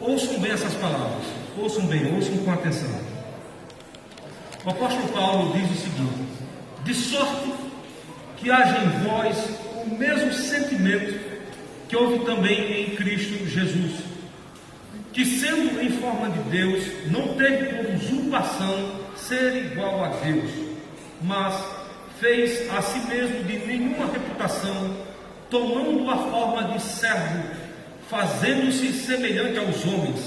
Ouçam bem essas palavras, ouçam bem, ouçam com atenção. O apóstolo Paulo diz o seguinte: de sorte que haja em vós o mesmo sentimento que houve também em Cristo Jesus, que sendo em forma de Deus, não teve por usurpação ser igual a Deus, mas fez a si mesmo de nenhuma reputação, tomando a forma de servo, fazendo-se semelhante aos homens,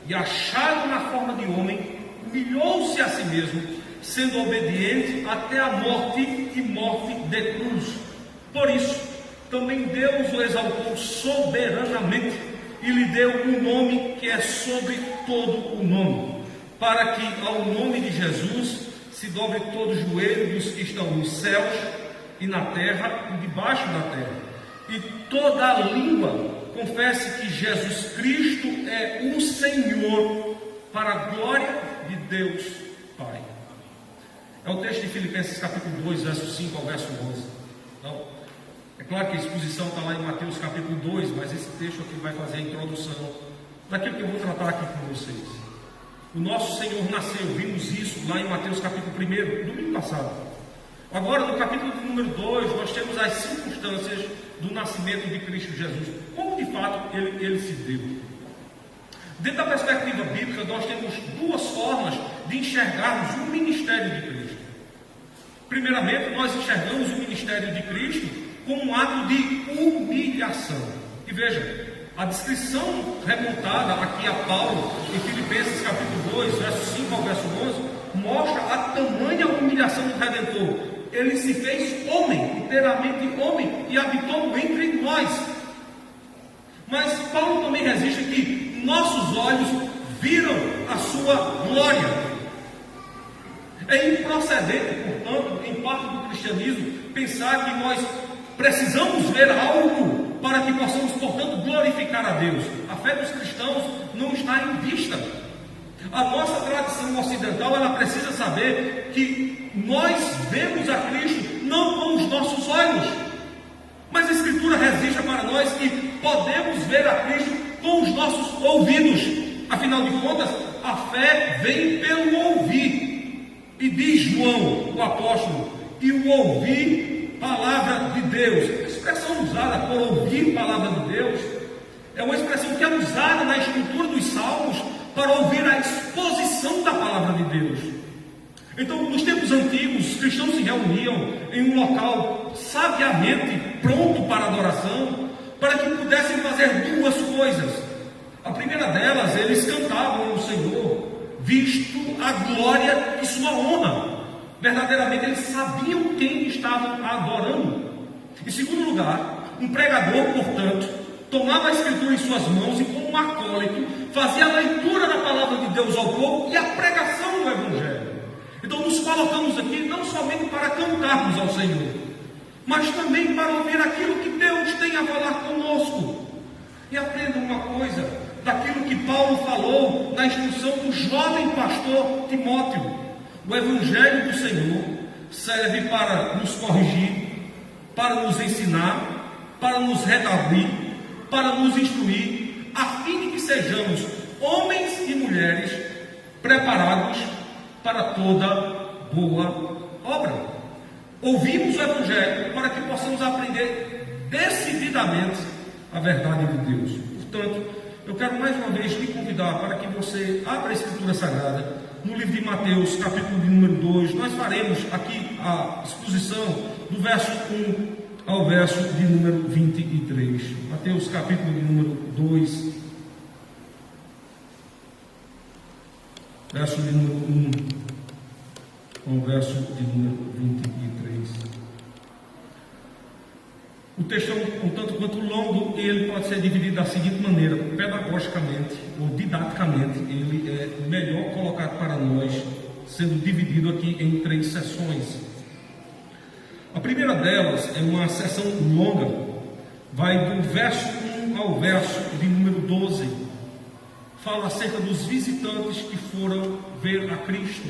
e achado na forma de homem, humilhou-se a si mesmo, sendo obediente até a morte e morte de cruz. Por isso, também Deus o exaltou soberanamente e lhe deu um nome que é sobre todo o nome, para que ao nome de Jesus se dobre todo o joelho dos que estão nos céus e na terra e debaixo da terra, e toda a língua confesse que Jesus Cristo é o Senhor, para a glória de Deus Pai. É o texto de Filipenses capítulo 2, verso 5 ao verso 11. Então, é claro que a exposição está lá em Mateus capítulo 2, mas esse texto aqui vai fazer a introdução daquilo que eu vou tratar aqui com vocês. O nosso Senhor nasceu, vimos isso lá em Mateus capítulo 1, domingo passado. Agora, no capítulo número 2, nós temos as circunstâncias do nascimento de Cristo Jesus, como de fato ele se deu. Dentro da perspectiva bíblica, nós temos duas formas de enxergarmos o ministério de Cristo. Primeiramente, nós enxergamos o ministério de Cristo como um ato de humilhação. E veja, a descrição remontada aqui a Paulo, em Filipenses capítulo 2, verso 5 ao verso 11, mostra a tamanha humilhação do Redentor. Ele se fez homem, inteiramente homem, e habitou entre nós. Mas Paulo também resiste que nossos olhos viram a sua glória. É improcedente, portanto, em parte do cristianismo, pensar que nós precisamos ver algo para que possamos, portanto, glorificar a Deus. A fé dos cristãos não está em vista. A nossa tradição ocidental, ela precisa saber que nós vemos a Cristo não com os nossos olhos, mas a Escritura registra para nós que podemos ver a Cristo com os nossos ouvidos. Afinal de contas, a fé vem pelo ouvir. E diz João, o apóstolo, e o ouvir palavra de Deus. A expressão usada por ouvir palavra de Deus é uma expressão que é usada na estrutura dos salmos para ouvir a exposição da palavra de Deus. Então, nos tempos antigos, os cristãos se reuniam em um local sabiamente pronto para adoração, para que pudessem fazer duas coisas. A primeira delas, eles cantavam ao Senhor, visto a glória e sua honra. Verdadeiramente, eles sabiam quem estavam adorando. Em segundo lugar, um pregador, portanto, tomava a Escritura em suas mãos e, como um acólito, fazia a leitura da palavra de Deus ao povo e a pregação do Evangelho. Então, nos colocamos aqui não somente para cantarmos ao Senhor, mas também para ouvir aquilo que Deus tem a falar conosco. E aprenda uma coisa daquilo que Paulo falou na instrução do jovem pastor Timóteo. O Evangelho do Senhor serve para nos corrigir, para nos ensinar, para nos redarguir, para nos instruir, a fim de que sejamos homens e mulheres preparados para toda boa obra. Ouvimos o Evangelho para que possamos aprender decididamente a verdade de Deus. Portanto, eu quero mais uma vez te convidar para que você abra a Escritura Sagrada no livro de Mateus, capítulo de número 2. Nós faremos aqui a exposição do verso 1 ao verso de número 23. Mateus, capítulo de número 2, verso de número 1 ao verso de número 23. O texto é um tanto quanto longo e ele pode ser dividido da seguinte maneira: pedagogicamente ou didaticamente, ele é melhor colocado para nós, sendo dividido aqui em 3 sessões. A primeira delas é uma sessão longa, vai do verso 1 ao verso de número 12, fala acerca dos visitantes que foram ver a Cristo.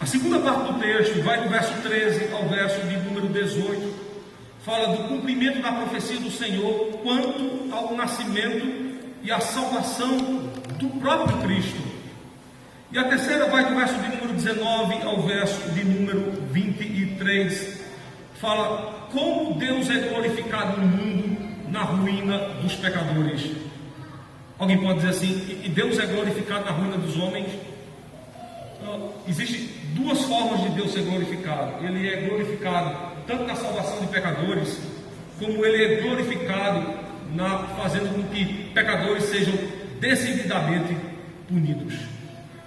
A segunda parte do texto vai do verso 13 ao verso de número 18, fala do cumprimento da profecia do Senhor quanto ao nascimento e a salvação do próprio Cristo. E a terceira vai do verso de número 19 ao verso de número 23, fala como Deus é glorificado no mundo na ruína dos pecadores. Alguém pode dizer assim, e Deus é glorificado na ruína dos homens? Existem duas formas de Deus ser glorificado. Ele é glorificado tanto na salvação de pecadores, como ele é glorificado fazendo com que pecadores sejam decididamente punidos.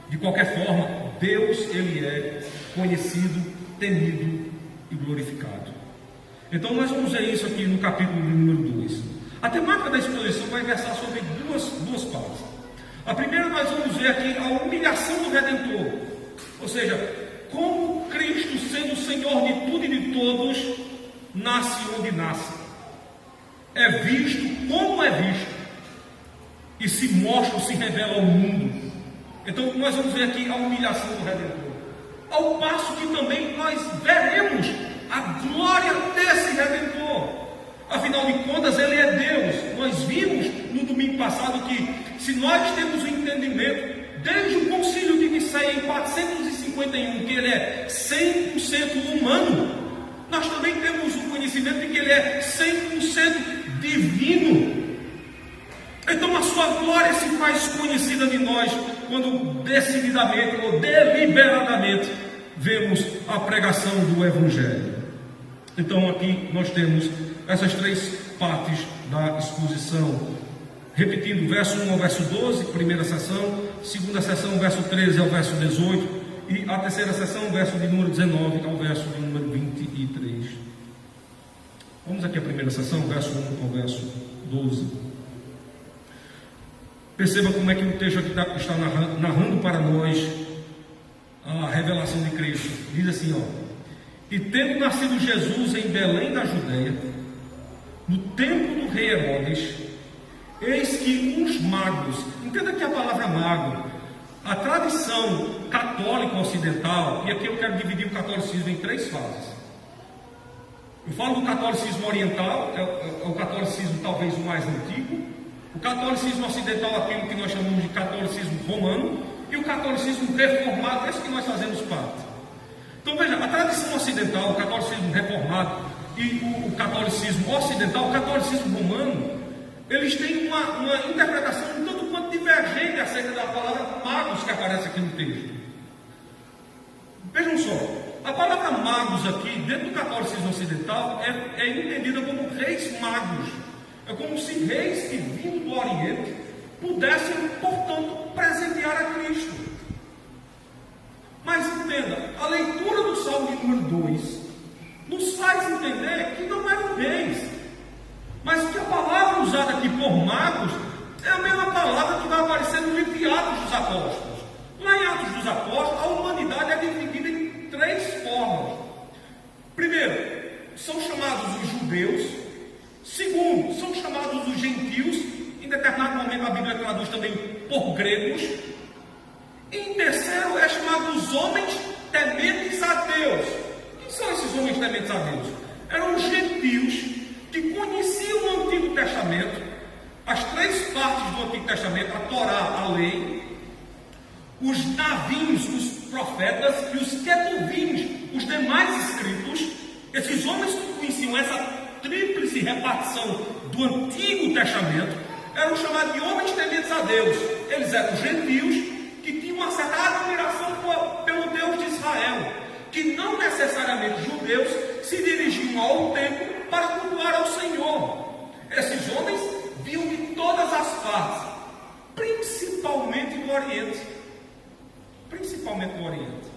De qualquer forma, Deus, ele é conhecido, temido e glorificado. Então nós vamos ver isso aqui no capítulo número 2. A temática da exposição vai versar sobre duas partes. A primeira, nós vamos ver aqui a humilhação do Redentor, ou seja, como Cristo, sendo o Senhor de tudo e de todos, nasce onde nasce, é visto como é visto, e se mostra, se revela ao mundo. Então nós vamos ver aqui a humilhação do Redentor, ao passo que também nós veremos a glória desse Redentor. Afinal de contas, ele é Deus. Nós vimos no domingo passado que, se nós temos o entendimento, desde o concílio de Nicéia em 451, que ele é 100% humano, nós também temos o conhecimento de que ele é 100% divino. Então a sua glória se faz conhecida de nós quando decididamente ou deliberadamente vemos a pregação do Evangelho. Então aqui nós temos essas três partes da exposição, repetindo verso 1 ao verso 12, primeira sessão, segunda sessão, verso 13 ao verso 18, e a terceira sessão, verso de número 19 ao verso de número 23. Vamos aqui à primeira sessão, verso 1 ao verso 12. Perceba como é que o texto aqui está narrando para nós a revelação de Cristo. Diz assim, e tendo nascido Jesus em Belém da Judeia, no tempo do rei Herodes, eis que uns magos, entenda aqui a palavra mago, a tradição católica ocidental, e aqui eu quero dividir o catolicismo em três fases. Eu falo do catolicismo oriental, é o catolicismo talvez o mais antigo, o catolicismo ocidental, aquilo que nós chamamos de catolicismo romano, e o catolicismo reformado, esse que nós fazemos parte. Então veja, a tradição ocidental, o catolicismo reformado e o catolicismo ocidental, o catolicismo romano, eles têm uma interpretação um tanto quanto divergente acerca da palavra magos que aparece aqui no texto. Vejam só, a palavra magos aqui, dentro do catolicismo ocidental, é entendida como reis magos. É como se reis que vindo do Oriente pudessem, portanto, presentear a Cristo. Mas entenda, a leitura do Salmo de número 2 nos faz entender que não eram reis, mas que a palavra usada aqui por magos é a mesma palavra que vai aparecer no livro de Atos dos Apóstolos. Lá em Atos dos Apóstolos, a humanidade é dividida em três formas. Primeiro, são chamados os judeus. Segundo, são chamados os gentios. Em determinado momento a Bíblia traduz também por gregos. E em terceiro, é chamado os homens tementes a Deus. Quem são esses homens tementes a Deus? Eram os gentios que conheciam o Antigo Testamento, as três partes do Antigo Testamento, a Torá, a lei, os navios, os profetas e os querubins, os demais escritos. Esses homens que conheciam essa tríplice repartição do Antigo Testamento eram chamados de homens tementes a Deus. Eles eram gentios que tinham uma certa admiração pelo Deus de Israel, que não necessariamente judeus se dirigiam ao templo para cultuar ao Senhor. Esses homens vinham de todas as partes, principalmente do Oriente. Principalmente do Oriente.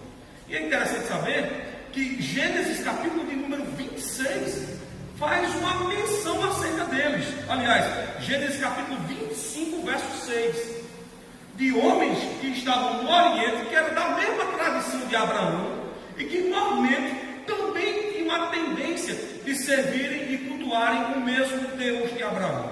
E é interessante saber que Gênesis capítulo de número 26 faz uma menção acerca deles. Aliás, Gênesis capítulo 25, verso 6, de homens que estavam no Oriente, que eram da mesma tradição de Abraão, e que normalmente também tinham a tendência de servirem e cultuarem o mesmo Deus de Abraão.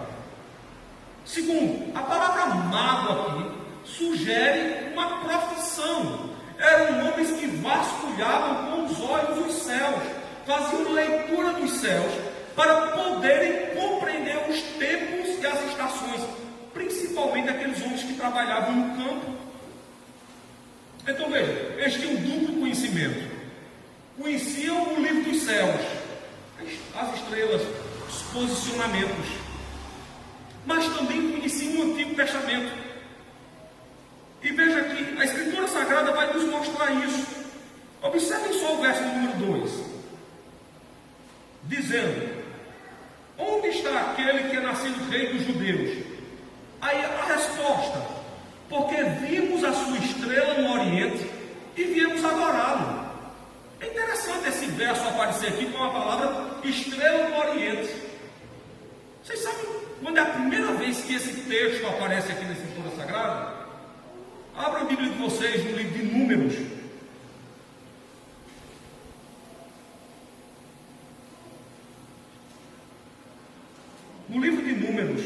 Segundo, a palavra mago aqui sugere uma profissão. Eram homens que vasculhavam com os olhos os céus, faziam leitura dos céus, para poderem compreender os tempos e as estações, principalmente aqueles homens que trabalhavam no campo. Então veja, eles tinham um duplo conhecimento. Conheciam o livro dos céus, as estrelas, os posicionamentos, mas também conheciam o Antigo Testamento. E veja que a Escritura Sagrada vai nos mostrar isso. Observem só o verso número 2, dizendo: onde está aquele que é nascido rei dos judeus? Aí a resposta: porque vimos a sua estrela no Oriente e viemos adorá-lo. É interessante esse verso aparecer aqui com a palavra estrela no Oriente. Vocês sabem quando é a primeira vez que esse texto aparece aqui na Escritura Sagrada? Abra a Bíblia de vocês no livro de Números. No livro de Números,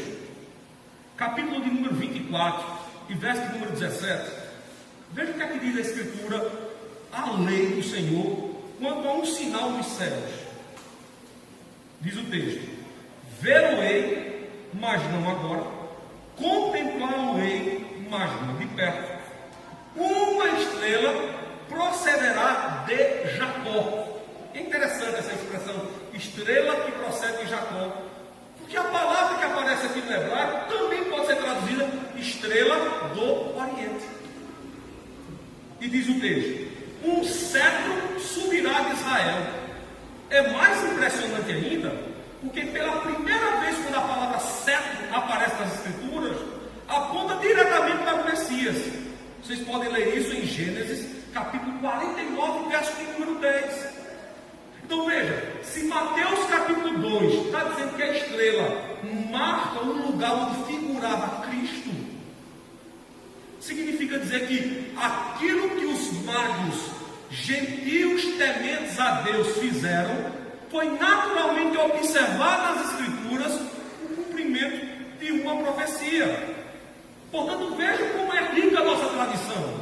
capítulo de número 24 e verso de número 17. Veja o que é que diz a Escritura, a lei do Senhor, quanto a um sinal dos céus. Diz o texto: ver-o-ei, mas não agora, contemplá-lo-ei, mas não de perto. Uma estrela procederá de Jacó. É interessante essa expressão, estrela que procede de Jacó, porque a palavra que aparece aqui no hebraico também pode ser traduzida estrela do Oriente. E diz o texto: um cetro subirá de Israel. É mais impressionante ainda, porque pela primeira vez quando a palavra cetro aparece nas Escrituras, aponta diretamente para o Messias. Vocês podem ler isso em Gênesis, capítulo 49, verso de número 10. Então veja, se Mateus capítulo 2 está dizendo que a estrela marca um lugar onde figurava Cristo, significa dizer que aquilo que os magos gentios tementes a Deus fizeram foi naturalmente observar nas Escrituras o cumprimento de uma profecia. Portanto, veja como é rica a nossa tradição.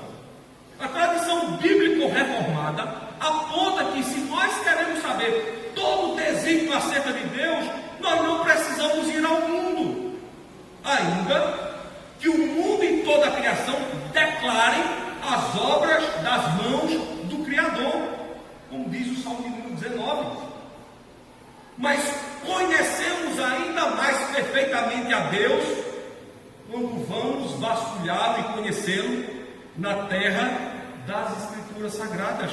A tradição bíblico-reformada aponta que, se nós queremos saber todo o desígnio acerca de Deus, nós não precisamos ir ao mundo, ainda que o mundo e toda a criação declarem as obras das mãos do Criador, como diz o Salmo número 19. Mas conhecemos ainda mais perfeitamente a Deus quando vamos vasculhá-lo e conhecê-lo na terra das Escrituras Sagradas.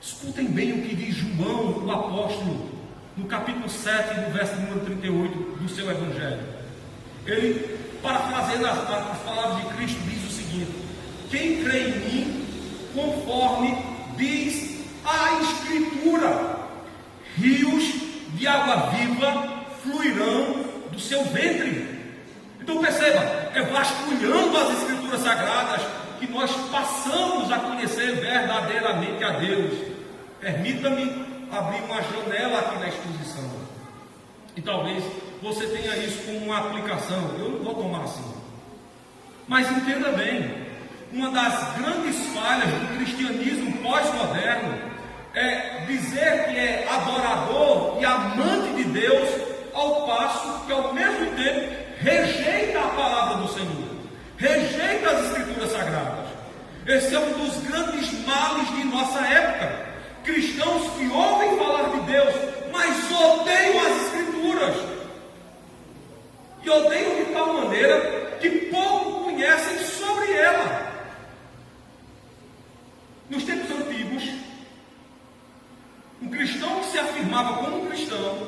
Escutem bem o que diz João, o apóstolo, no capítulo 7, no verso número 38 do seu Evangelho. Ele, parafraseando as palavras de Cristo, diz o seguinte: quem crê em mim, conforme diz a Escritura, rios de água viva fluirão do seu ventre. Então perceba, é vasculhando as Escrituras Sagradas que nós passamos a conhecer verdadeiramente a Deus. Permita-me abrir uma janela aqui na exposição, e talvez você tenha isso como uma aplicação. Eu não vou tomar assim, mas entenda bem, uma das grandes falhas do cristianismo pós-moderno é dizer que é adorador e amante de Deus, ao passo que ao mesmo tempo rejeita a palavra do Senhor, rejeita as Escrituras Sagradas. Esse é um dos grandes males de nossa época. Cristãos que ouvem falar de Deus, mas odeiam as Escrituras, e odeiam de tal maneira que pouco conhecem sobre ela. Nos tempos antigos, um cristão que se afirmava como cristão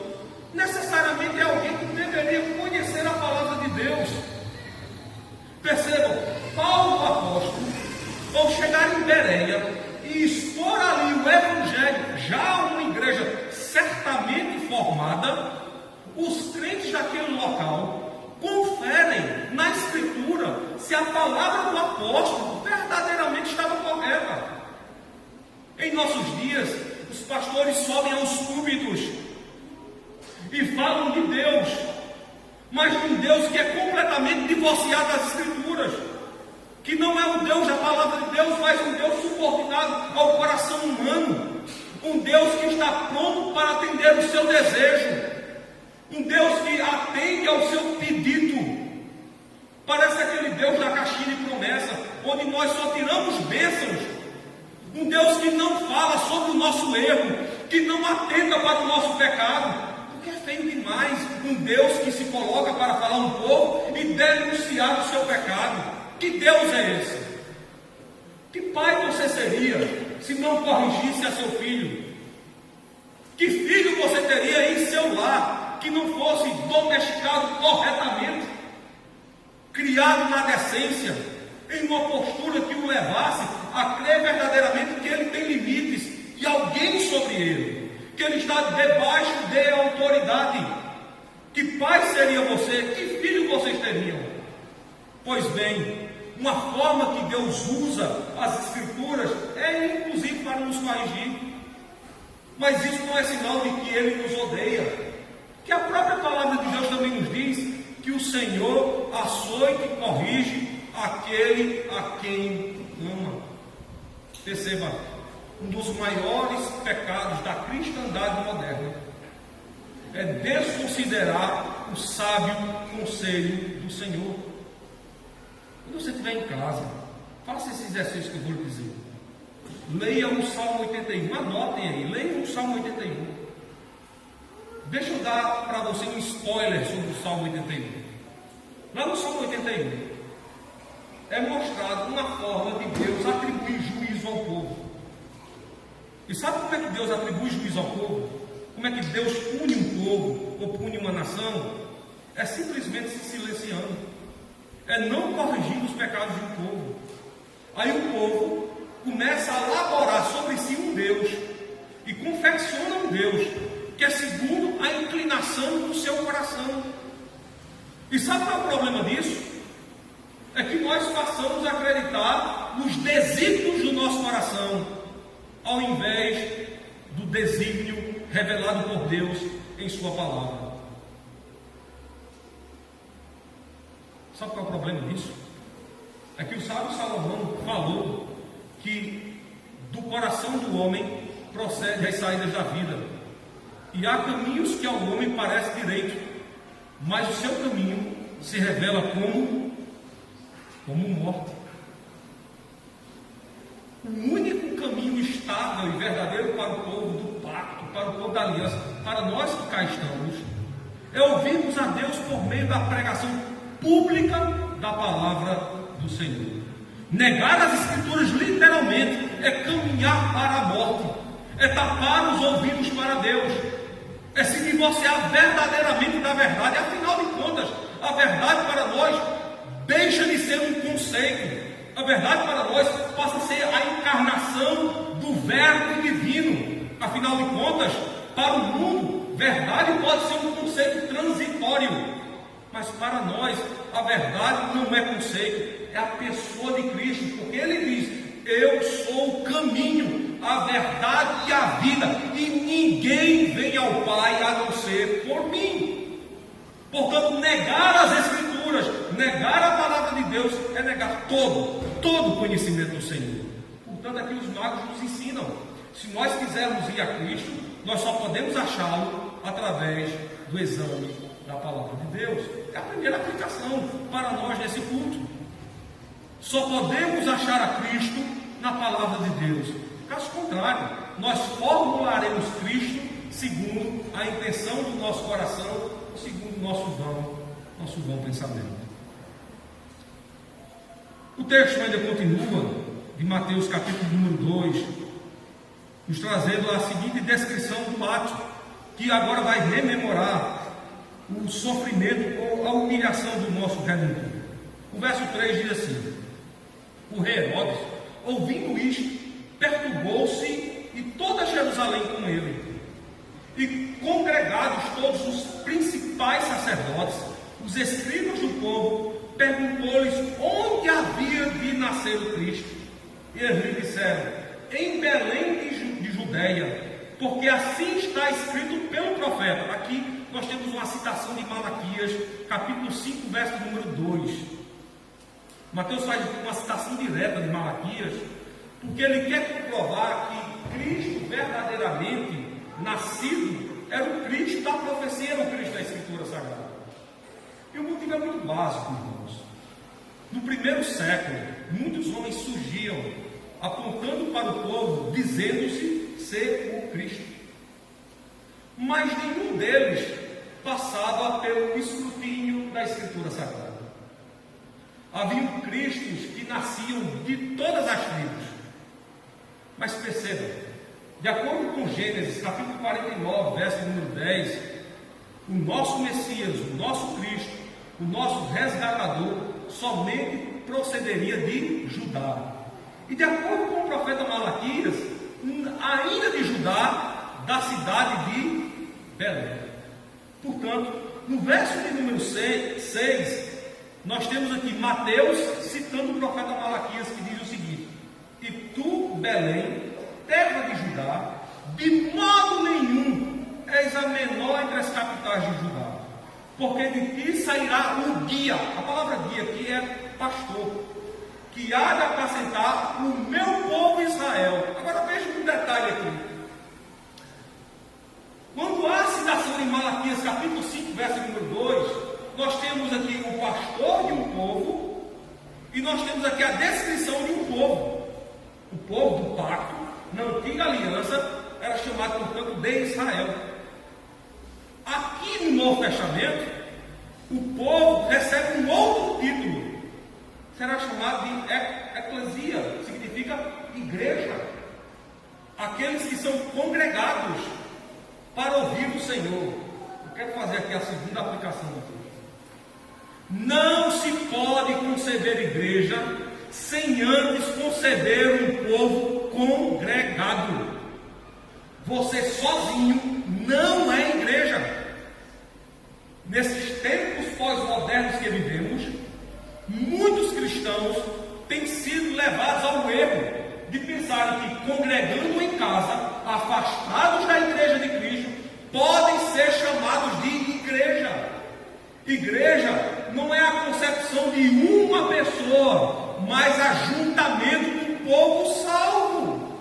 necessariamente é alguém que deveria conhecer a palavra de Deus. Percebam, Paulo o apóstolo, ao chegar em Bereia e expor ali o Evangelho, já uma igreja certamente formada, os crentes daquele local conferem na Escritura se a palavra do apóstolo verdadeiramente estava correta. Em nossos dias, os pastores sobem aos púlpitos e falam de Deus, mas de um Deus que é completamente divorciado das Escrituras, que não é o Deus da palavra de Deus, mas um Deus subordinado ao coração humano, um Deus que está pronto para atender o seu desejo. Um Deus que atende ao seu pedido. Parece aquele Deus da caixinha de promessa, onde nós só tiramos bênçãos. Um Deus que não fala sobre o nosso erro, que não atenta para o nosso pecado. Porque é feio demais um Deus que se coloca para falar um pouco e denunciar o seu pecado. Que Deus é esse? Que pai você seria se não corrigisse a seu filho? Que filho você teria em seu lar que não fosse domesticado corretamente, criado na decência, em uma postura que o levasse a crer verdadeiramente que ele tem limites e alguém sobre ele, que ele está debaixo de autoridade? Que pai seria você? Que filho vocês teriam? Pois bem, uma forma que Deus usa as Escrituras é inclusive para nos corrigir. Mas isso não é sinal de que Ele nos odeia. Que a própria palavra de Deus também nos diz que o Senhor açoita e corrige aquele a quem ama. Perceba, um dos maiores pecados da cristandade moderna é desconsiderar o sábio conselho do Senhor. Quando você estiver em casa, faça esse exercício que eu vou lhe dizer. Leia o Salmo 81, anotem aí, leia o Salmo 81. Deixa eu dar para você um spoiler sobre o Salmo 81. Lá no Salmo 81 é mostrado uma forma de Deus atribuir juízo ao povo. E sabe como é que Deus atribui juízo ao povo? Como é que Deus pune um povo ou pune uma nação? É simplesmente se silenciando. É não corrigindo os pecados de um povo. Aí o povo começa a elaborar sobre si um Deus e confecciona um Deus que é segundo a inclinação do seu coração. E sabe qual é o problema disso? É que nós passamos a acreditar nos desígnios do nosso coração, ao invés do desígnio revelado por Deus em sua palavra. Sabe qual é o problema disso? É que o sábio Salomão falou que do coração do homem procede as saídas da vida. E há caminhos que ao homem parece direito, mas o seu caminho se revela como morte. O único caminho estável e verdadeiro para o povo do pacto, para o povo da aliança, para nós que cá estamos, é ouvirmos a Deus por meio da pregação pública da palavra do Senhor. Negar as Escrituras literalmente é caminhar para a morte, é tapar os ouvidos para Deus, é se divorciar verdadeiramente da verdade. Afinal de contas, a verdade para nós deixa de ser um conceito. A verdade para nós passa a ser a encarnação do Verbo divino. Afinal de contas, para o mundo, verdade pode ser um conceito transitório, mas para nós a verdade não é conceito, é a pessoa de Cristo, porque Ele diz: eu sou o caminho, a verdade e a vida, e ninguém vem ao Pai a não ser por mim. Portanto, negar as Escrituras, negar a palavra de Deus, é negar todo o conhecimento do Senhor. Portanto, aqui os magos nos ensinam: se nós quisermos ir a Cristo, nós só podemos achá-lo através do exame da palavra de Deus. É a primeira aplicação para nós nesse culto. Só podemos achar a Cristo na palavra de Deus. Caso contrário, nós formularemos Cristo segundo a intenção do nosso coração, segundo o nosso vão pensamento. O texto ainda continua, de Mateus capítulo número 2, nos trazendo a seguinte descrição do ato, que agora vai rememorar o sofrimento ou a humilhação do nosso Redentor. O verso 3 diz assim: o rei Herodes, ouvindo isto, perturbou-se e toda Jerusalém com ele. E congregados todos os principais sacerdotes, os escribas do povo, perguntou-lhes onde havia de nascer o Cristo. E eles lhe disseram: em Belém de Judeia, porque assim está escrito pelo profeta. Aqui nós temos uma citação de Malaquias, capítulo 5, verso número 2. Mateus faz uma citação direta de Malaquias, porque ele quer comprovar que Cristo verdadeiramente nascido era o Cristo da profecia, era o Cristo da Escritura Sagrada. E o motivo é muito básico, irmãos. No primeiro século, muitos homens surgiam apontando para o povo, dizendo-se ser o Cristo. Mas nenhum deles passava pelo escrutínio da Escritura Sagrada. Haviam cristos que nasciam de todas as tribos. Mas percebam, de acordo com Gênesis, capítulo 49, verso número 10, o nosso Messias, o nosso Cristo, o nosso resgatador, somente procederia de Judá. E de acordo com o profeta Malaquias, ainda de Judá, da cidade de Belém. Portanto, no verso de número 6, nós temos aqui Mateus citando o profeta Malaquias, que diz o seguinte: e tu, Belém, terra de Judá, de modo nenhum és a menor entre as capitais de Judá, porque de ti sairá o guia, a palavra guia aqui é pastor, que há de apacentar o meu povo Israel. Agora veja um detalhe aqui. Quando há a citação em Malaquias capítulo 5, verso número 2, nós temos aqui o pastor de um povo, e nós temos aqui a descrição de um povo. O povo do pacto, na antiga aliança, era chamado, portanto, de Israel. Aqui no Novo Testamento, o povo recebe um outro título. Será chamado de eclesia, significa igreja. Aqueles que são congregados para ouvir o Senhor. Eu quero fazer aqui a segunda aplicação aqui. Não se pode conceber igreja sem antes conceber um povo congregado. Você sozinho não é igreja. Nesses tempos pós-modernos que vivemos, muitos cristãos têm sido levados ao erro de pensar que, congregando em casa, afastados da igreja de Cristo, podem ser chamados de igreja. Igreja não é a concepção de uma pessoa, mas ajuntamento do povo salvo.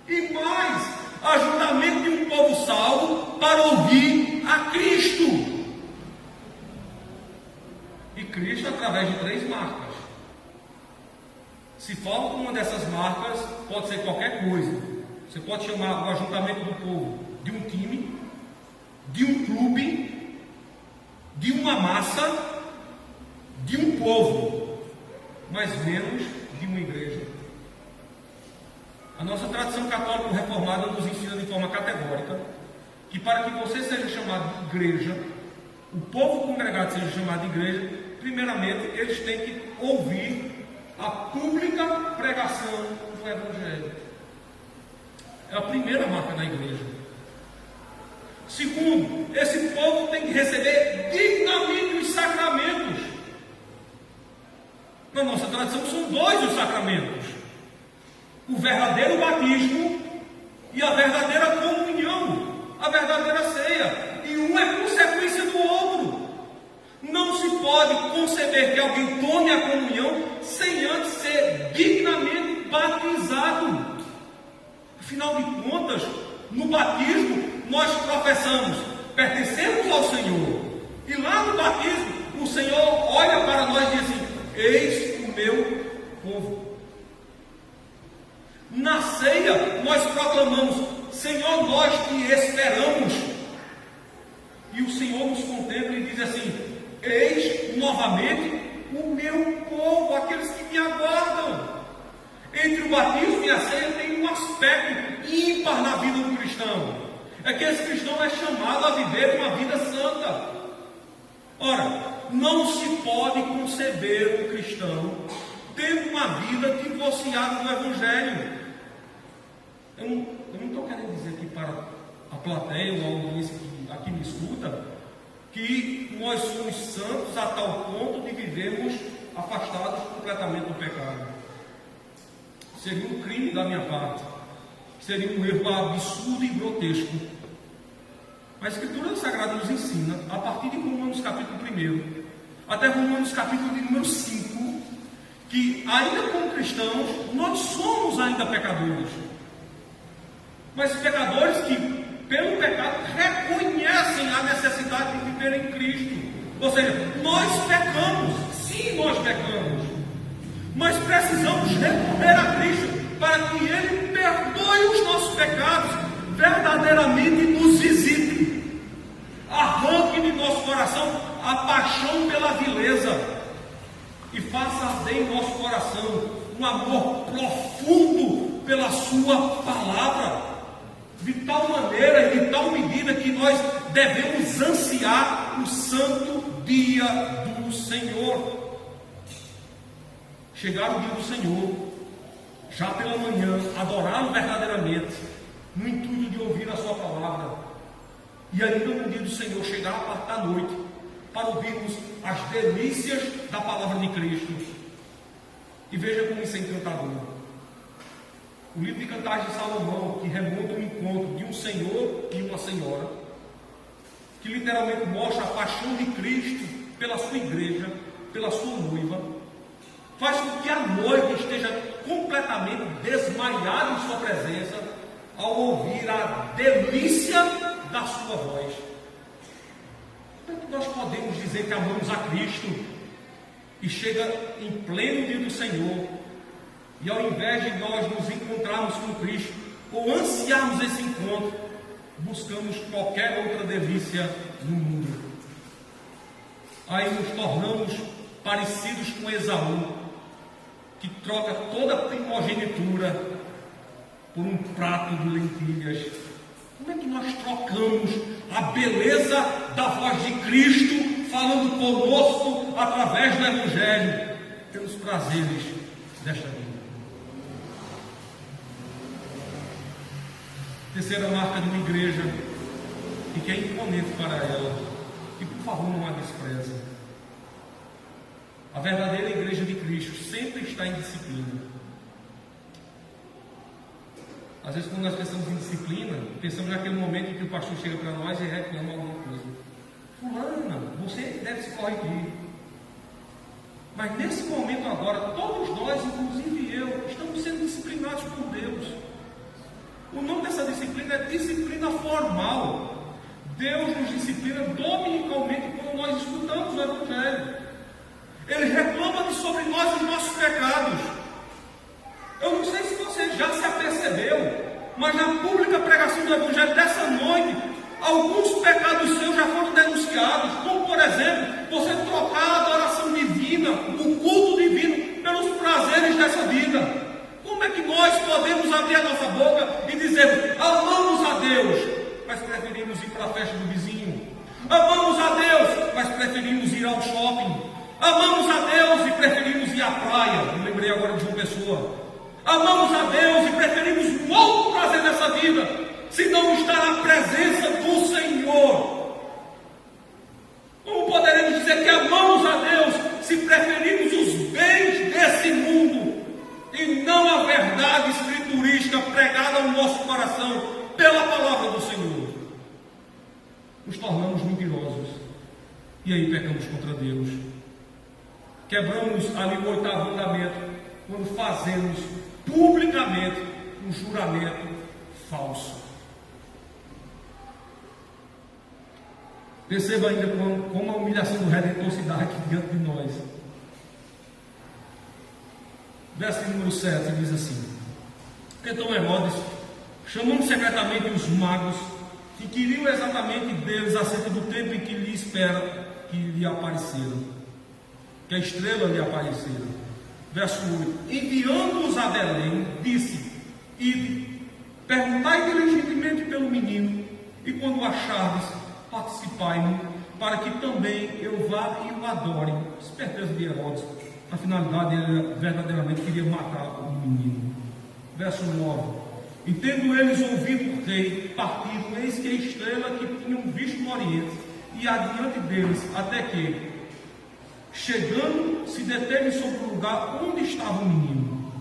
E mais, ajuntamento de um povo salvo para ouvir a Cristo. E Cristo através de 3 marcas. Se falta uma dessas marcas, pode ser qualquer coisa. Você pode chamar o ajuntamento do povo de um time, de um clube, de uma massa, de um povo, mas menos de uma igreja. A nossa tradição católica reformada nos ensina de forma categórica que para que você seja chamado de igreja, o povo congregado seja chamado de igreja, primeiramente eles têm que ouvir a pública pregação do Evangelho. É a primeira marca da igreja. Segundo, esse povo tem que receber dignamente os sacramentos. Na nossa tradição são 2 os sacramentos: o verdadeiro batismo e a verdadeira comunhão, a verdadeira ceia. E um é consequência do outro. Não se pode conceber que alguém tome a comunhão sem antes ser dignamente batizado. Afinal de contas, no batismo nós professamos, pertencemos ao Senhor. E lá no batismo, o Senhor olha para nós e diz assim: eis o meu povo. Na ceia, nós proclamamos: Senhor, nós te esperamos. E o Senhor nos contempla e diz assim: eis novamente o meu povo, aqueles que me aguardam. Entre o batismo e a ceia tem um aspecto ímpar na vida do cristão. É que esse cristão é chamado a viver uma vida santa. Ora, não se pode conceber um cristão tendo uma vida divorciada do Evangelho. Eu não estou querendo dizer aqui para a plateia ou a audiência que aqui me escuta que nós somos santos a tal ponto de vivermos afastados completamente do pecado. Seria um crime da minha parte. Seria um erro absurdo e grotesco. A Escritura Sagrada nos ensina, a partir de Romanos capítulo 1 até Romanos capítulo de número 5, que ainda como cristãos, nós somos ainda pecadores. Mas pecadores que pelo pecado, reconhecem a necessidade de viver em Cristo. Ou seja, nós pecamos, sim, nós pecamos, mas precisamos recorrer a Cristo para que Ele perdoe os nossos pecados, verdadeiramente nos visite, arranque de nosso coração a paixão pela vileza e faça arder em nosso coração um amor profundo pela Sua palavra, de tal maneira e de tal medida que nós devemos ansiar o santo dia do Senhor. Chegar o dia do Senhor, já pela manhã, adorá-lo verdadeiramente, no intuito de ouvir a Sua palavra, e ainda no dia do Senhor, chegar a parte da noite, para ouvirmos as delícias da palavra de Cristo. E veja como isso é encantador. O livro de Cantares de Salomão, que remonta o encontro de um senhor e uma senhora, que literalmente mostra a paixão de Cristo pela sua igreja, pela sua noiva, faz com que a noiva esteja completamente desmaiada em sua presença ao ouvir a delícia da sua voz. Como é que nós podemos dizer que amamos a Cristo e chega em pleno dia do Senhor, e ao invés de nós nos encontrarmos com Cristo, ou ansiarmos esse encontro, buscamos qualquer outra delícia no mundo? Aí nos tornamos parecidos com Esaú, que troca toda a primogenitura por um prato de lentilhas. Como é que nós trocamos a beleza da voz de Cristo falando conosco através do Evangelho pelos prazeres desta vida? Terceira marca de uma igreja, e que é imponente para ela, e por favor não a despreze: a verdadeira igreja de Cristo sempre está em disciplina. Às vezes, quando nós pensamos em disciplina, pensamos naquele momento em que o pastor chega para nós e reclama alguma coisa. Fulana, você deve se corrigir. Mas nesse momento agora, todos nós, inclusive eu, estamos sendo disciplinados por Deus. O nome dessa disciplina é disciplina formal. Deus nos disciplina dominicalmente quando nós escutamos o Evangelho. Ele reclama sobre nós os nossos pecados. Eu não sei se você já se apercebeu, mas na pública pregação do Evangelho dessa noite, alguns pecados seus já foram denunciados, como por exemplo, você trocar a adoração divina, o culto divino, pelos prazeres dessa vida. Como é que nós podemos abrir a nossa boca e dizer: amamos a Deus, mas preferimos ir para a festa do vizinho? Amamos a Deus, mas preferimos ir ao shopping? Amamos a Deus e preferimos ir à praia? Eu lembrei agora de João Pessoa. Amamos a Deus e preferimos um outro prazer nessa vida, se não estar na presença do Senhor. Como poderemos dizer que amamos a Deus se preferimos os bens desse mundo e não a verdade escriturística pregada no nosso coração pela palavra do Senhor? Nos tornamos mentirosos e aí pecamos contra Deus. Quebramos ali o 8º mandamento quando fazemos publicamente um juramento falso. Perceba ainda como a humilhação do Redentor se dá aqui diante de nós. Verso número 7 diz assim: então Herodes, chamando secretamente os magos, inquiriu exatamente deles acerca do tempo em que lhe espera que lhe apareceram, que a estrela lhe aparecera. Verso 8: enviando-os a Belém, disse: ide, perguntai diligentemente pelo menino, e quando o achardes, participai-me, para que também eu vá e o adore. Esperteza de Herodes. Na finalidade, ele verdadeiramente queria matar o menino. Verso 9: e tendo eles ouvido o rei, partiram, eis que a estrela que tinham visto no Oriente, e adiante deles, até que, chegando, se deteve sobre o lugar onde estava o menino.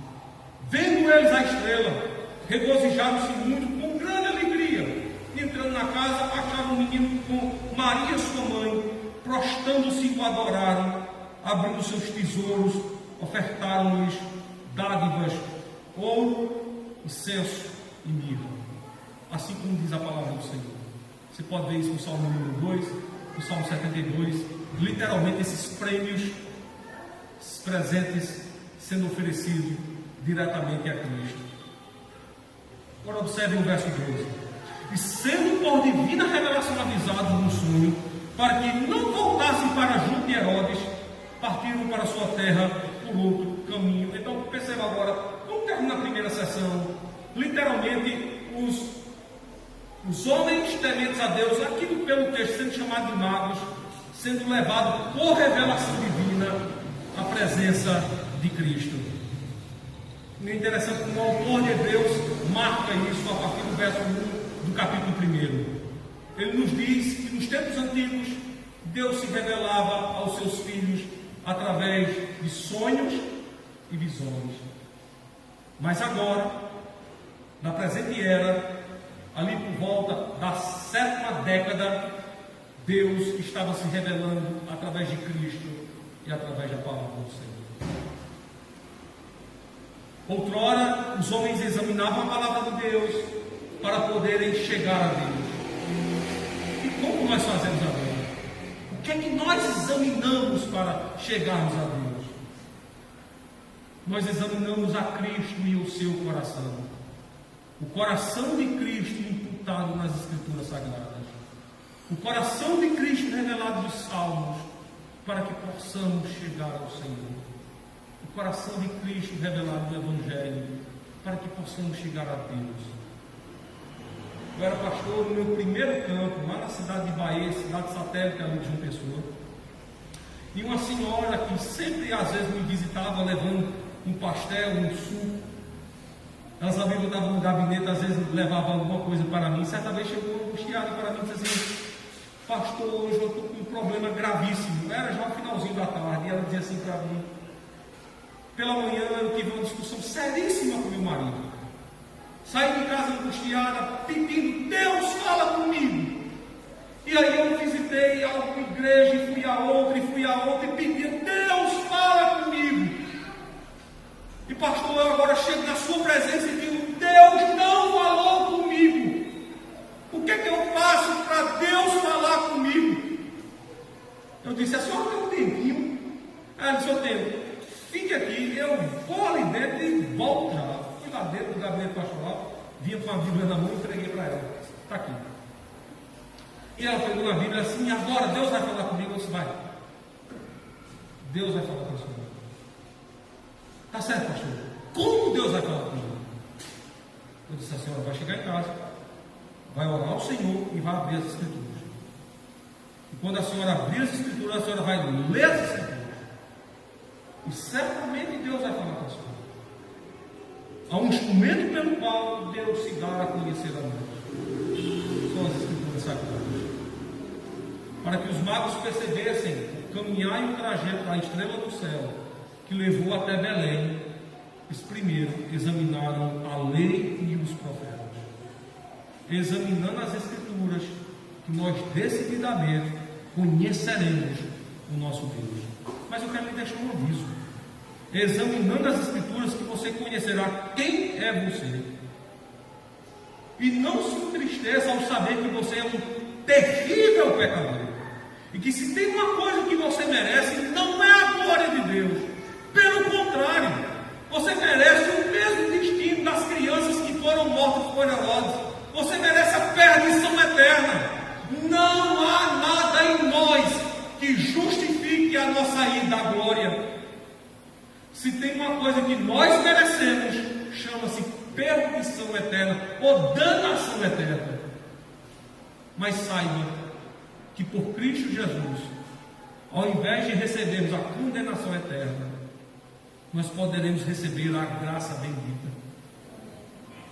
Vendo eles a estrela, regozijaram-se muito com grande alegria. E entrando na casa, acharam o menino com Maria, sua mãe. Prostrando-se, o adoraram, abrindo seus tesouros, ofertaram-lhes dádivas, ouro, incenso e mirra. assim como diz a palavra do Senhor. Você pode ver isso no Salmo número 2, no Salmo 72, literalmente esses prêmios, esses presentes sendo oferecidos diretamente a Cristo. Agora observe o verso 12. E sendo por divina revelação avisados num sonho, para que não voltassem para junto de Herodes, partiram para sua terra por outro caminho. Então perceba agora, como termina a primeira sessão, literalmente os homens tementes a Deus, aquilo pelo texto sendo chamado de magos, sendo levados por revelação divina à presença de Cristo. E é interessante como o autor de Hebreus marca isso a partir do verso 1 do capítulo 1. Ele nos diz que nos tempos antigos Deus se revelava aos seus filhos através de sonhos e visões. Mas agora, na presente era, ali por volta da 7ª década, Deus estava se revelando através de Cristo e através da palavra do Senhor. Outrora, os homens examinavam a palavra de Deus para poderem chegar a Deus. E como nós fazemos agora? O que é que nós examinamos para chegarmos a Deus? Nós examinamos a Cristo e o seu coração. O coração de Cristo imputado nas Escrituras Sagradas. O coração de Cristo revelado nos Salmos, para que possamos chegar ao Senhor. O coração de Cristo revelado no Evangelho, para que possamos chegar a Deus. Eu era pastor no meu primeiro campo, lá na cidade de Bahia, cidade satélite ali de João Pessoa. E uma senhora que sempre às vezes me visitava levando um pastel, um suco. Ela sabia que eu estava no gabinete, às vezes levava alguma coisa para mim. Certa vez chegou angustiada para mim e disse assim: pastor, hoje eu estou com um problema gravíssimo. Era já no finalzinho da tarde, e ela dizia assim para mim: pela manhã eu tive uma discussão seríssima com meu marido. Saí de casa angustiada, pedindo: Deus, fala comigo. E aí eu visitei alguma igreja, e fui a outra, e pedi: Deus, fala comigo. E pastor, eu agora chego na sua presença e digo: Deus não falou comigo. O que é que eu faço para Deus falar comigo? Eu disse: a senhora tem um tempinho? Ela disse: eu tenho. Fique aqui, eu vou ali dentro e volto já. Fui lá dentro do gabinete pastoral, vinha com a Bíblia na mão e entreguei para ela. Está aqui. E ela pegou na Bíblia assim: agora Deus vai falar comigo. Eu disse: vai. Deus vai falar com a senhora. Está certo, pastor? Como Deus vai falar comigo? Eu disse: a senhora vai chegar em casa, vai orar ao Senhor e vai abrir as Escrituras. E quando a senhora abrir as Escrituras, a senhora vai ler as Escrituras. E certamente Deus vai falar com a senhora. Há um instrumento pelo qual Deus se dá a conhecer a nós. São as Escrituras Sagradas. Para que os magos percebessem o caminhar e o trajeto da estrela do céu que levou até Belém, eles primeiro examinaram a lei e os profetas. Examinando as Escrituras, que nós decididamente conheceremos o nosso Deus. Mas eu quero lhe deixar um aviso: examinando as Escrituras, que você conhecerá quem é você. E não se entristeça ao saber que você é um terrível pecador. E que se tem uma coisa que você merece, não é a glória de Deus. Pelo contrário, você merece o mesmo destino das crianças que foram mortas por Herodes. Você merece a perdição eterna. Não há nada em nós que justifique a nossa ida à glória. Se tem uma coisa que nós merecemos, chama-se perdição eterna ou danação eterna. Mas saiba que por Cristo Jesus, ao invés de recebermos a condenação eterna, nós poderemos receber a graça bendita.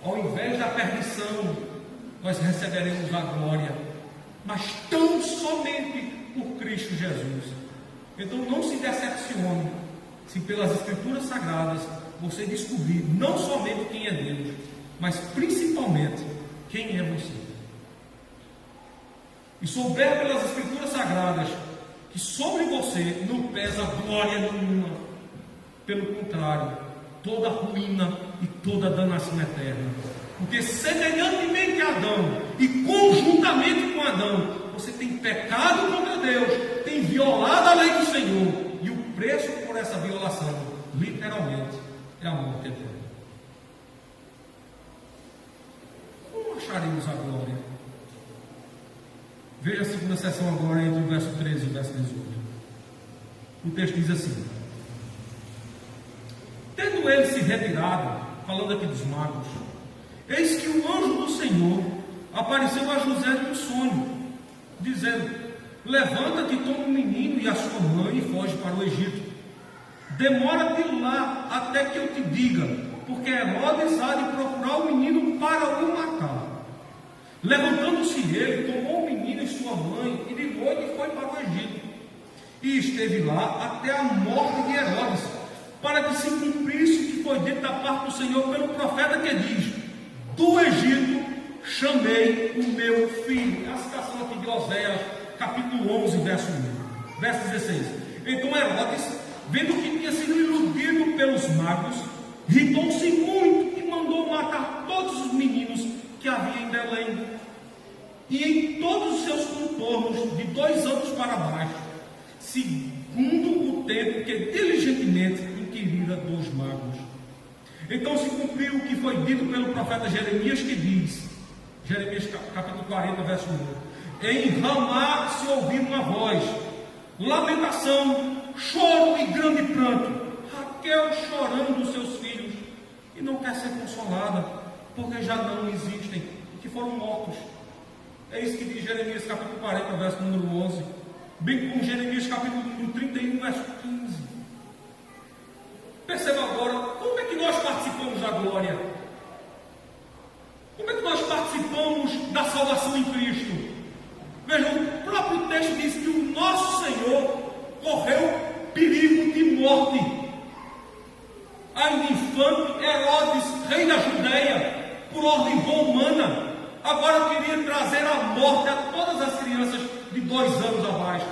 Ao invés da perdição, nós receberemos a glória, mas tão somente por Cristo Jesus. Então não se decepcione se pelas Escrituras Sagradas você descobrir não somente quem é Deus, mas principalmente quem é você. E souber pelas Escrituras Sagradas que sobre você não pesa glória nenhuma. Pelo contrário, toda ruína e toda danação eterna. Porque semelhantemente a Adão e conjuntamente com Adão, você tem pecado contra Deus, tem violado a lei do Senhor, e o preço por essa violação, literalmente, é a morte eterna. Como acharemos a glória? Veja a segunda seção agora, entre o verso 13 e o verso 18. O texto diz assim: tendo ele se retirado, falando aqui dos magos, eis que o anjo do Senhor apareceu a José num sonho, dizendo: levanta-te, toma o menino e a sua mãe e foge para o Egito. Demora-te lá até que eu te diga, porque Herodes há de procurar o menino para o matar. Levantando-se ele, tomou o menino e sua mãe e de noite foi para o Egito. E esteve lá até a morte de Herodes, para que se cumprisse o que foi dito da parte do Senhor pelo profeta, que diz: do Egito chamei o meu filho. É a citação aqui de Oséias, capítulo 11, verso 1. Verso 16. Então Herodes, vendo que tinha sido iludido pelos magos, irritou-se muito e mandou matar todos os meninos que havia em Belém e em todos os seus contornos, de 2 anos para baixo, segundo o tempo que diligentemente inquirira dos magos. Então se cumpriu o que foi dito pelo profeta Jeremias, que diz, Jeremias capítulo 40, verso 1: em Ramá se ouviu uma voz, lamentação, choro e grande pranto, Raquel chorando os seus filhos, e não quer ser consolada, porque já não existem, que foram mortos. É isso que diz Jeremias capítulo 40, verso número 11, bem como Jeremias capítulo número 31, verso 15. Perceba agora, como é que nós participamos da glória? Como é que nós participamos da salvação em Cristo? Vejam, o próprio texto diz que o nosso Senhor correu perigo de morte. Ainda infante, Herodes, rei da Judéia, por ordem romana, agora queria trazer a morte a todas as crianças de 2 anos abaixo.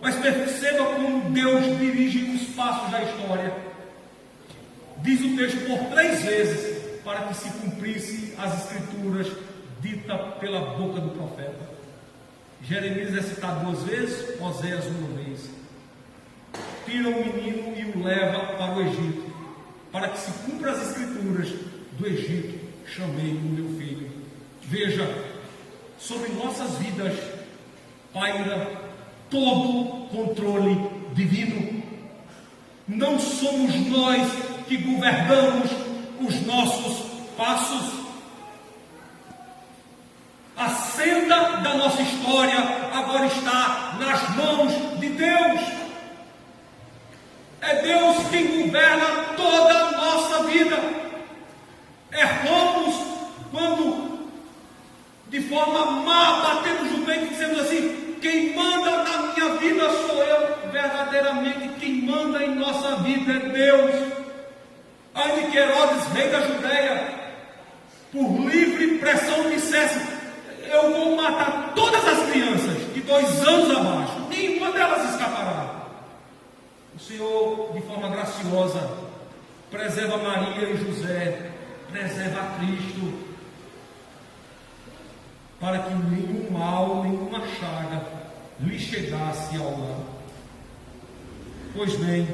Mas perceba como Deus dirige os passos da história. Diz o texto por 3 vezes, para que se cumprisse as escrituras ditas pela boca do profeta. Jeremias é citado 2 vezes, Oséias 1 vez. Tira o menino e o leva para o Egito, para que se cumpra as escrituras do Egito. Chamei o meu filho. Veja, sobre nossas vidas paira todo controle divino. Não somos nós que governamos os nossos passos. A senda da nossa história agora está nas mãos de Deus. É Deus quem governa toda a nossa vida. Erramos quando, de forma má, batemos no peito e dizemos assim: quem manda na minha vida sou eu. Verdadeiramente, quem manda em nossa vida é Deus. Ainda que Herodes, rei da Judéia, por livre pressão dissesse: eu vou matar todas as crianças de 2 anos abaixo, nenhuma delas escapará. O Senhor, de forma graciosa, preserva Maria e José, preserva a Cristo, para que nenhum mal, nenhuma chaga lhe chegasse ao lar. Pois bem,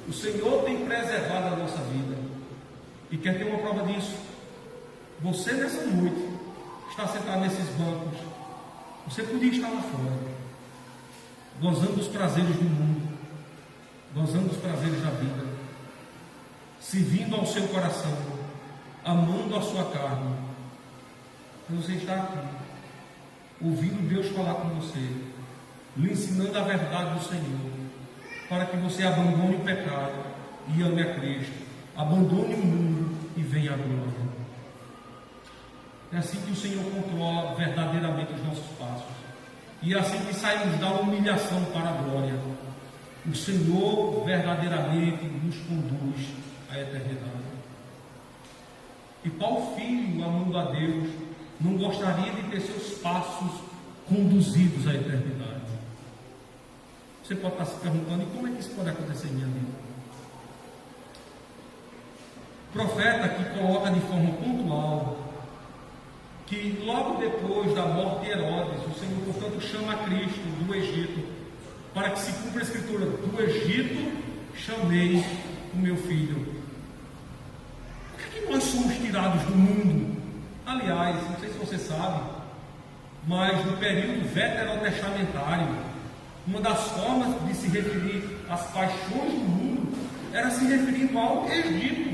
o Senhor tem preservado a nossa vida, e quer ter uma prova disso. Você nessa noite está sentado nesses bancos, você podia estar lá fora, gozando dos prazeres do mundo, gozando dos prazeres da vida, servindo ao seu coração, amando a sua carne. Mas você está aqui, ouvindo Deus falar com você, lhe ensinando a verdade do Senhor, para que você abandone o pecado e ame a Cristo, abandone o mundo e venha à glória. É assim que o Senhor controla verdadeiramente os nossos passos, e é assim que saímos da humilhação para a glória. O Senhor verdadeiramente nos conduz à eternidade. E Paulo, filho, amando a Deus, não gostaria de ter seus passos conduzidos à eternidade. Você pode estar se perguntando: e como é que isso pode acontecer em minha vida? Profeta que coloca de forma pontual que logo depois da morte de Herodes, o Senhor, portanto, chama Cristo do Egito, para que se cumpra a Escritura: do Egito chamei o meu filho. Por que nós somos tirados do mundo? Aliás, não sei se você sabe, mas no período veterotestamentário, uma das formas de se referir às paixões do mundo era se referindo ao Egito.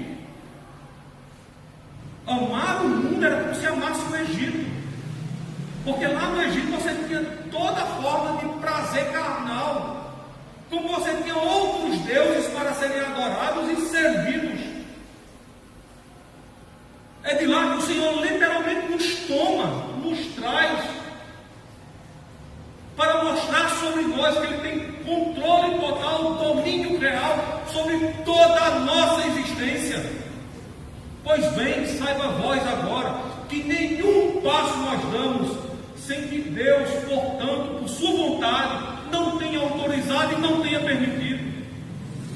Amar o mundo era como se amasse o Egito, porque lá no Egito você tinha toda forma de prazer carnal, como você tinha outros deuses para serem adorados e servidos. É de lá que o Senhor literalmente nos toma, nos traz, para mostrar sobre nós que Ele tem controle total, domínio real sobre toda a nossa existência. Pois bem, saiba vós agora que nenhum passo nós damos sem que Deus, portanto, por sua vontade, não tenha autorizado e não tenha permitido.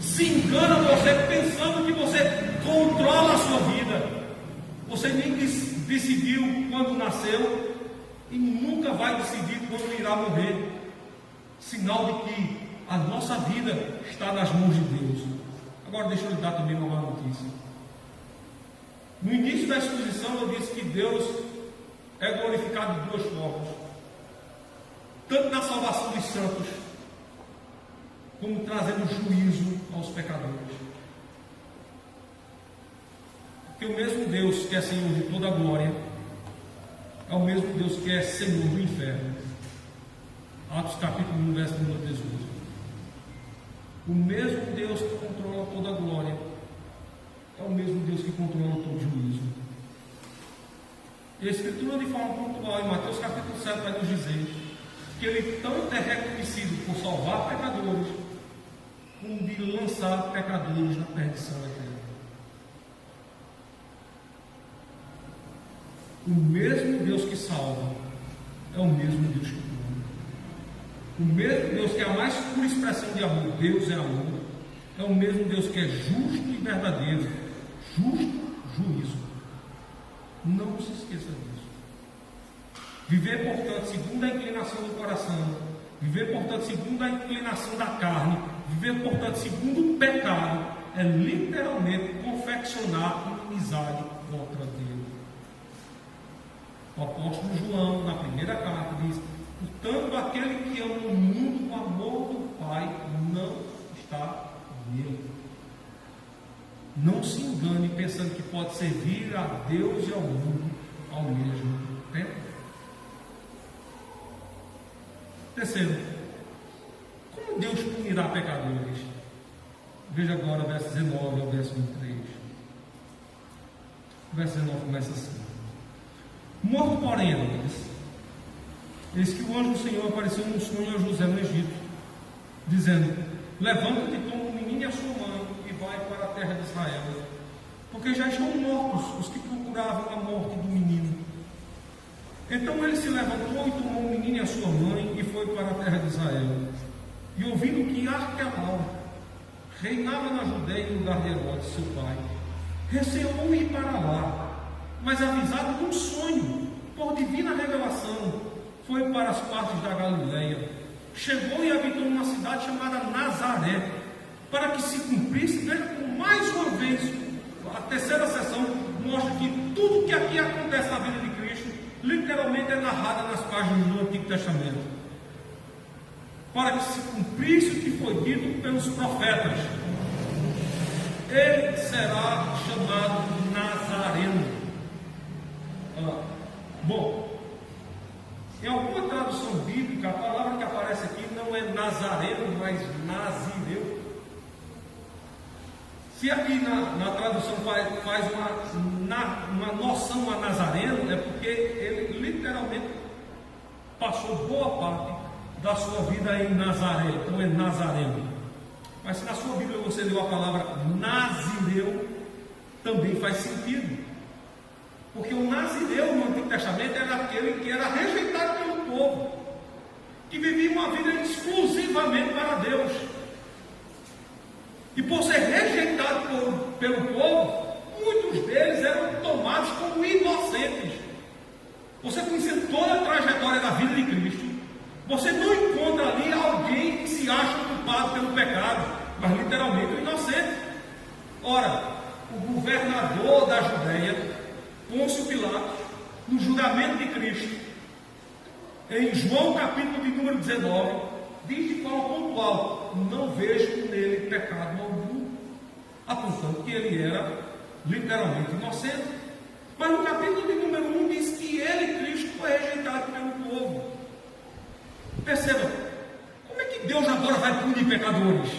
Se engana você pensando que você controla a sua vida. Você nem decidiu quando nasceu e nunca vai decidir quando irá morrer. Sinal de que a nossa vida está nas mãos de Deus. Agora deixa eu lhe dar também uma má notícia. No início da exposição eu disse que Deus é glorificado de duas formas: tanto na salvação dos santos, como trazendo juízo aos pecadores. Porque o mesmo Deus que é Senhor de toda a glória é o mesmo Deus que é Senhor do inferno. Atos capítulo 1, verso 18. O mesmo Deus que controla toda a glória é o mesmo Deus que controla todo juízo. E a Escritura, de forma pontual, em Mateus capítulo 7, vai nos dizer que Ele tanto é reconhecido por salvar pecadores, como de lançar pecadores na perdição eterna. O mesmo Deus que salva é o mesmo Deus que cura. O mesmo Deus que é a mais pura expressão de amor, Deus é amor, é o mesmo Deus que é justo e verdadeiro, justo juízo. Não se esqueça disso. Viver, portanto, segundo a inclinação do coração, viver, portanto, segundo a inclinação da carne, viver, portanto, segundo o pecado, é literalmente confeccionar inimizade contra Deus. O apóstolo João, na primeira carta, diz: portanto, aquele que ama o mundo, o amor do Pai não está nele. Não se engane pensando que pode servir a Deus e ao mundo ao mesmo tempo. Terceiro, como Deus punirá pecadores? Veja agora o verso 19 ao verso 23. O verso 19 começa assim: morto, porém, Herodes, eis que o anjo do Senhor apareceu num sonho a José no Egito, dizendo: levanta-te, toma o menino e a sua mãe e vai para a terra de Israel, porque já estão mortos os que procuravam a morte do menino. Então ele se levantou e tomou o menino e a sua mãe e foi para a terra de Israel. E ouvindo que Arquelau reinava na Judeia em lugar de Herodes, seu pai, receou ir para lá, mas avisado de um sonho, por divina revelação, foi para as partes da Galileia. Chegou e habitou numa cidade chamada Nazaré, para que se cumprisse, veja, mais uma vez, a terceira sessão mostra que tudo que aqui acontece na vida de Cristo, literalmente é narrado nas páginas do Antigo Testamento, para que se cumprisse o que foi dito pelos profetas: ele será chamado Nazareno. Bom, em alguma tradução bíblica, a palavra que aparece aqui não é Nazareno, mas Nazireu. Se aqui na tradução faz uma noção a Nazareno, é porque ele literalmente passou boa parte da sua vida em Nazaré, então é Nazareno. Mas se na sua Bíblia você leu a palavra Nazireu, também faz sentido. Porque o Nazireu no Antigo Testamento era aquele que era rejeitado pelo povo, que vivia uma vida exclusivamente para Deus. E por ser rejeitado pelo povo, muito alcançado pelo pecado, mas literalmente o inocente. Ora, o governador da Judéia, Pôncio Pilatos, no julgamento de Cristo, em João capítulo de número 19, diz de forma pontual: não vejo nele pecado algum, apontando que ele era literalmente inocente. Mas no capítulo de número 1 diz que ele, Cristo, foi rejeitado pelo povo. Perceba, como é que Deus agora vai punir pecadores?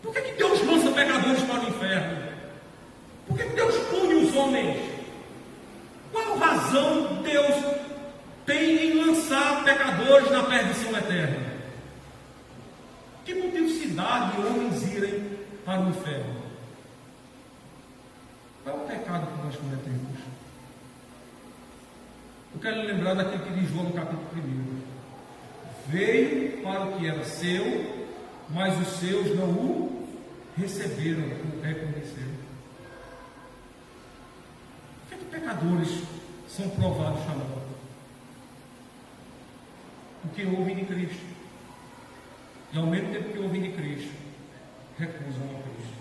Por que Deus lança pecadores para o inferno? Por que Deus pune os homens? Qual razão Deus tem em lançar pecadores na perdição eterna? Que motivo se dá de homens irem para o inferno? Qual é o pecado que nós cometemos? Eu quero lembrar daquilo que diz João no capítulo 1. Veio para o que era seu, mas os seus não o receberam, não o reconheceram. Por que pecadores são provados na morte? Porque ouvem de Cristo. E ao mesmo tempo que ouvem de Cristo, recusam a Cristo.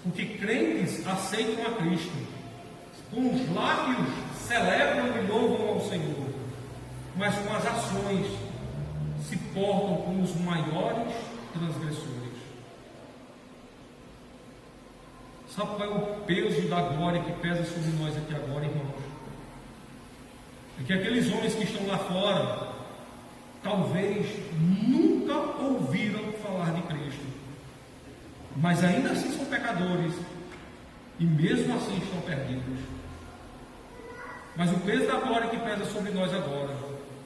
Porque crentes aceitam a Cristo, com os lábios celebram e louvam ao Senhor, mas com as ações se portam como os maiores transgressores. Sabe qual é o peso da glória que pesa sobre nós aqui agora, irmãos? É que aqueles homens que estão lá fora talvez nunca ouviram falar de Cristo, mas ainda assim são pecadores e mesmo assim estão perdidos. Mas o peso da glória que pesa sobre nós agora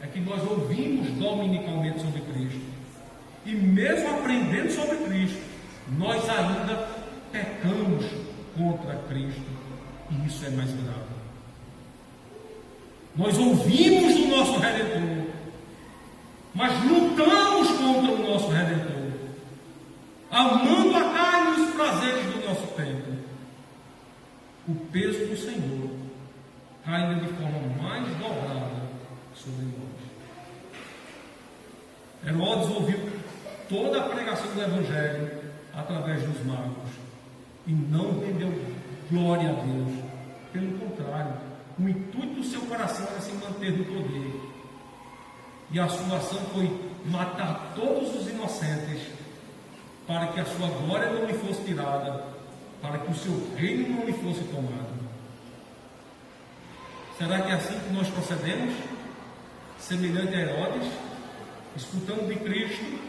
é que nós ouvimos dominicalmente sobre Cristo, e mesmo aprendendo sobre Cristo, nós ainda pecamos contra Cristo, e isso é mais grave. Nós ouvimos do nosso Redentor, mas lutamos contra o nosso Redentor, amando a carne e os prazeres do nosso tempo. O peso do Senhor cai ainda de forma mais dobrada sobre nós. Herodes ouviu toda a pregação do Evangelho através dos magos e não rendeu glória a Deus. Pelo contrário, o intuito do seu coração era se manter no poder, e a sua ação foi matar todos os inocentes, para que a sua glória não lhe fosse tirada, para que o seu reino não lhe fosse tomado. Será que é assim que nós procedemos? Semelhante a Herodes, escutando de Cristo,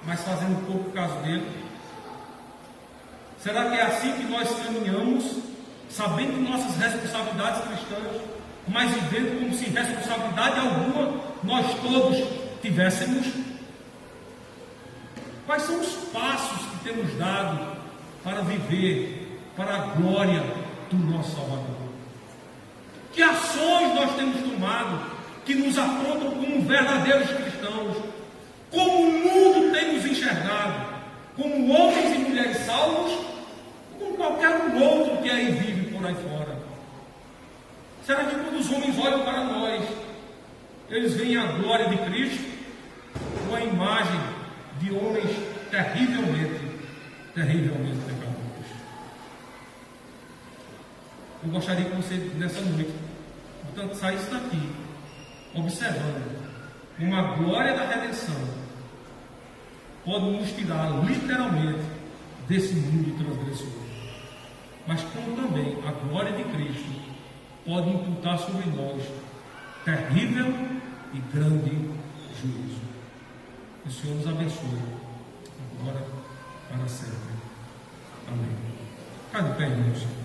mas fazendo pouco caso dele? Será que é assim que nós caminhamos, sabendo de nossas responsabilidades cristãs, mas vivendo como se responsabilidade alguma nós todos tivéssemos? Quais são os passos que temos dado para viver para a glória do nosso Salvador? Que ações nós temos tomado que nos apontam como verdadeiros cristãos? Como o mundo tem nos enxergado? Como homens e mulheres salvos? Ou como qualquer um outro que aí vive por aí fora? Será que quando os homens olham para nós, eles veem a glória de Cristo ou a imagem de homens terrivelmente pecadores? Eu gostaria que você, nessa noite, portanto, saísse daqui observando como a glória da redenção pode nos tirar literalmente desse mundo transgressor, mas como também a glória de Cristo pode imputar sobre nós terrível e grande juízo. Que o Senhor nos abençoe agora para sempre. Amém. Fica de pé, irmãos.